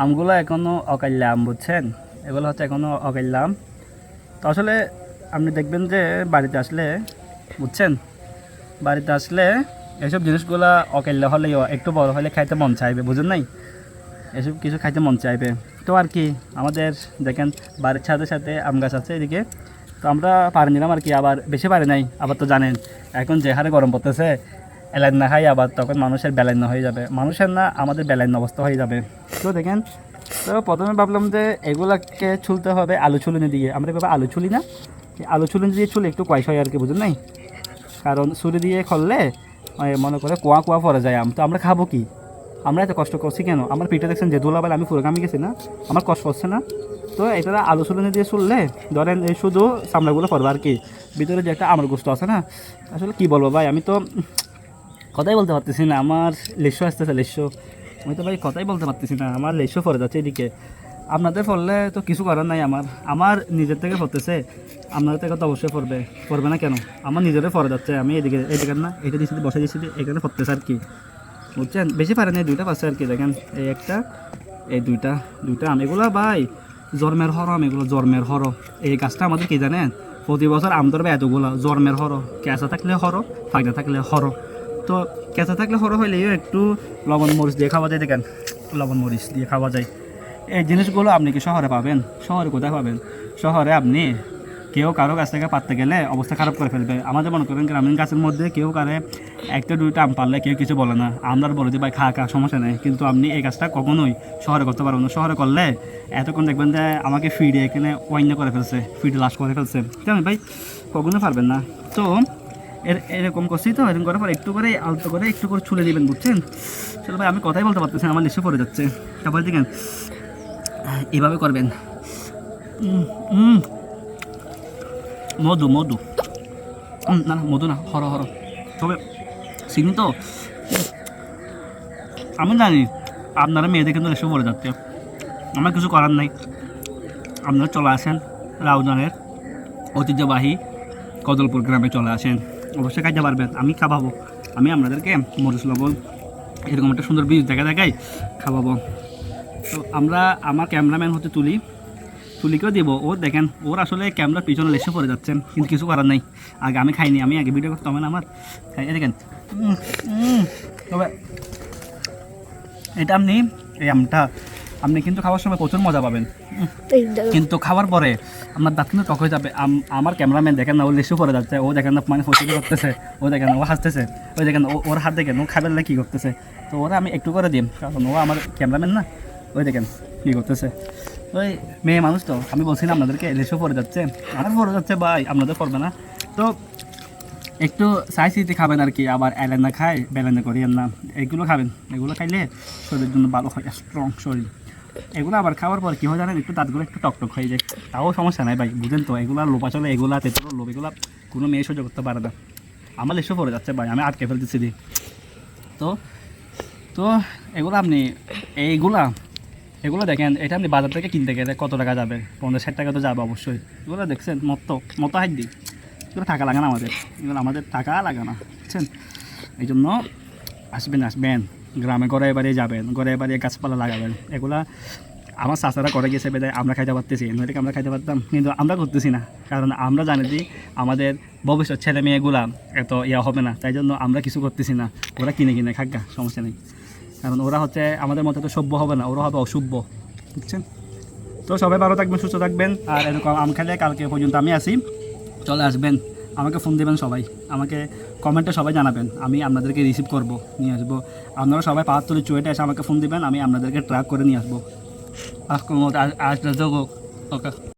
আমগুলো এখনও অকাল্যা আম, বুঝছেন? এগুলো হচ্ছে এখনও অকাল্যা আম। তো আসলে আপনি দেখবেন যে বাড়িতে আসলে, বুঝছেন, বাড়িতে আসলে এসব জিনিসগুলো অকাল্যা হলেও একটু বড় হলে খাইতে মন চাইবে, বুঝেন নাই? এসব কিছু খাইতে মন চাইবে। তো আর কি, আমাদের দেখেন বাড়ির সাথে সাথে আম গাছ আছে এদিকে। তো আমরা পারি নিলাম আর কি, আবার বেশি পারি নাই। আবার তো জানেন এখন যে হারে গরম পড়তেছে, এলাইন না খাই আবার তখন মানুষের বেলাইন হয়ে যাবে, মানুষের না আমাদের বেলাইন অবস্থা হয়ে যাবে। তো দেখেন, তো প্রথমে ভাবলাম যে এগুলাকে ছুলতে হবে আলু ছুলিনি দিয়ে। আমরা এভাবে আলু ছুলি না, আলু ছুলিনি দিয়ে ছুলে একটু কয়েস হয় আর কি, বুঝুন নাই? কারণ ছুরি দিয়ে খললে মনে করে কোয়া কোয়া পরে যায় আম, তো আমরা খাবো কি? আমরা এত কষ্ট করছি কেন? আমার পিঠে দেখছেন যে দোলাবেলা আমি পুরো কামি গেছি না, আমার কষ্ট হচ্ছে না? তো এটা আলু ছুলনি দিয়ে ছুললে ধরেন এই শুধু চামড়াগুলো পড়বে আর কি, ভিতরে যে একটা আমার গোস্ত আছে না, আসলে কি বলবো ভাই, আমি তো কথাই বলতে পারতেছি না। আমার লেশো আসতেছে, লেশো। আমি তো ভাই কথাই বলতে পারতেছি না, আমার লেশো পড়ে যাচ্ছে এদিকে। আপনাদের পড়লে তো কিছু করার নাই, আমার আমার নিজের থেকে পড়তেছে, আপনাদের থেকে তো অবশ্যই পড়বে, পড়বে না কেন? আমার নিজেরও পড়ে যাচ্ছে, আমি এদিকে এদিকে না এটা দিচ্ছি বসে দিচ্ছি, এখানে পড়তেছে আর কি, বুঝছেন? বেশি পারে না, দুইটা পাচ্ছে আর কি। দেখেন এই একটা, এই দুইটা, দুইটা আম। এগুলো ভাই জন্মের হর আম, এগুলো জন্মের হর। এই গাছটা আমাদের কি জানেন, প্রতি বছর আম ধরবে এতগুলো, জন্মের হর। কেঁচা থাকলে হর, ফাঁকনা থাকলে হর। তো কেঁচা থাকলে হর হইলেও একটু লবণ মরিচ দিয়ে খাওয়া যায়, দেখেন লবণ মরিচ দিয়ে খাওয়া যায়। এই জিনিসগুলো আপনি কি শহরে পাবেন? শহরে কোথায় পাবেন? শহরে আপনি কেউ কারো কাছ থেকে পারতে গেলে অবস্থা খারাপ করে ফেলবে। আমাদের মনে করেন গ্রামীণ গাছের মধ্যে কেউ কারে একটা দুইটা আম পারলে কেউ কিছু বলে না, আমরা বলে দিই ভাই খা খা, সমস্যা নেই। কিন্তু আপনি এই কাজটা কখনোই শহরে করতে পারবেন না। শহরে করলে এতক্ষণ দেখবেন যে আমাকে ফিডে এখানে ওয়াইন্য করে ফেলছে, ফিডে লাশ করে ফেলছে, কেন ভাই? কখনো পারবেন না। তো এরকম করছি, তো এরকম করার পর একটু করে আলতো করে একটু করে ছুলে দিবেন, বুঝছেন? চলো ভাই, আমি কথাই বলতে পারতেছি, আমার নিশ্চয় পড়ে যাচ্ছে। তারপরে দেখেন এভাবে করবেন। মধু মধু, না না মধু না, হর হর। তবে চিনি তো, আমি জানি আপনারা মেয়েদের কিন্তু এসব পড়ে যাচ্ছে, আমার কিছু করার নাই। আপনারা চলে আসেন রাউজানের ঐতিহ্যবাহী কদলপুর গ্রামে, চলে আসেন, অবশ্যই খাইতে পারবেন। আমি খাওয়াবো, আমি আপনাদেরকে মরিচ লবণ এরকম একটা সুন্দর বীজ দেখাই খাওয়াবো। তো আমরা আমার ক্যামেরাম্যান হতে তুলিকেও দেবো। ও দেখেন, ওর আসলে ক্যামেরার পিছনে লেসে পড়ে যাচ্ছেন, কিন্তু কিছু করার নাই। আগে আমি খাইনি, আমি আগে ভিডিও করতে হবে না আমার, খাই দেখেন। তবে এটা আপনি, এই আমটা আপনি কিন্তু খাওয়ার সময় প্রচুর মজা পাবেন, কিন্তু খাওয়ার পরে আপনার দাঁত কিন্তু টক হয়ে যাবে। আমার ক্যামেরাম্যান দেখেন না, ও লেসু পড়ে যাচ্ছে, ও দেখেন না মানে ফসিলি করতেছে, ও দেখেন ও হাসতেছে, ওই দেখেন ওর হাত দেখেন ও খাবেন না কী করতেছে। তো ওরা আমি একটু করে দিই, কারণ ও আমার ক্যামেরাম্যান না, ওই দেখেন কী করতেছে। ওই মেয়ে মানুষ তো, আমি বলছি না আপনাদেরকে লেসু পড়ে যাচ্ছে, আমার পড়ে যাচ্ছে ভাই, আপনাদের পড়বে না। তো একটু সাই সিতে খাবেন আর কি, আবার এলেনা খায় বেলেনা করিয়েন না, এগুলো খাবেন। এগুলো খাইলে শরীরের জন্য ভালো হয়, স্ট্রং শরীর। এগুলো আবার খাওয়ার পর কী হয় জানেন, একটু দাঁতগুলো একটু টকটক হয়ে যায়, তাও সমস্যা নাই ভাই, বুঝেন তো? এগুলো লোপা চলে, এগুলা তেঁতুলের লোভ, এগুলো কোনো মেয়ে সহ্য করতে পারে না। আমার লেসু পড়ে যাচ্ছে ভাই, আমি আটকে ফেলতেছি দি। তো তো এগুলো আপনি এগুলো দেখেন, এটা আপনি বাজার থেকে কিনতে গেলে কত টাকা যাবে? 50-60 টাকা তো যাবে অবশ্যই। এগুলো দেখছেন মতো হাইট দিই, এগুলো টাকা লাগে না আমাদের, এগুলো আমাদের টাকা লাগে না, বুঝছেন? এই জন্য আসবেন গ্রামে, ঘরে বাড়ি যাবেন, ঘরে বাড়ি গাছপালা লাগাবেন। এগুলা আমার চাচারা করে গেছে বেদায় আমরা খাইতে পারতেছি, নইলে আমরা খাইতে পারতাম, কিন্তু আমরা করতেছি না, কারণ আমরা জানি যে আমাদের ভবিষ্যৎ ছেলে মেয়েগুলা এত হবে না, তাই জন্য আমরা কিছু করতেছি না। ওরা কিনে খাগা, সমস্যা নেই, কারণ ওরা হচ্ছে আমাদের মতো তো সভ্য হবে না, ওরা হবে অসভ্য, বুঝছেন? তো সবাই ভালো থাকবেন, সুস্থ থাকবেন, আর এরকম আম খেলে কালকে পর্যন্ত আমি আসি, চলে আসবেন, আমাকে ফোন দেবেন সবাই, আমাকে কমেন্টে সবাই জানাবেন, আমি আপনাদেরকে রিসিভ করব, নিয়ে আসবো। আপনারা সবাই পাহাড়তলি চুয়েটে এসে আমাকে ফোন দিবেন, আমি আপনাদেরকে ট্র্যাক করে নিয়ে আসবো। আজ ওকে।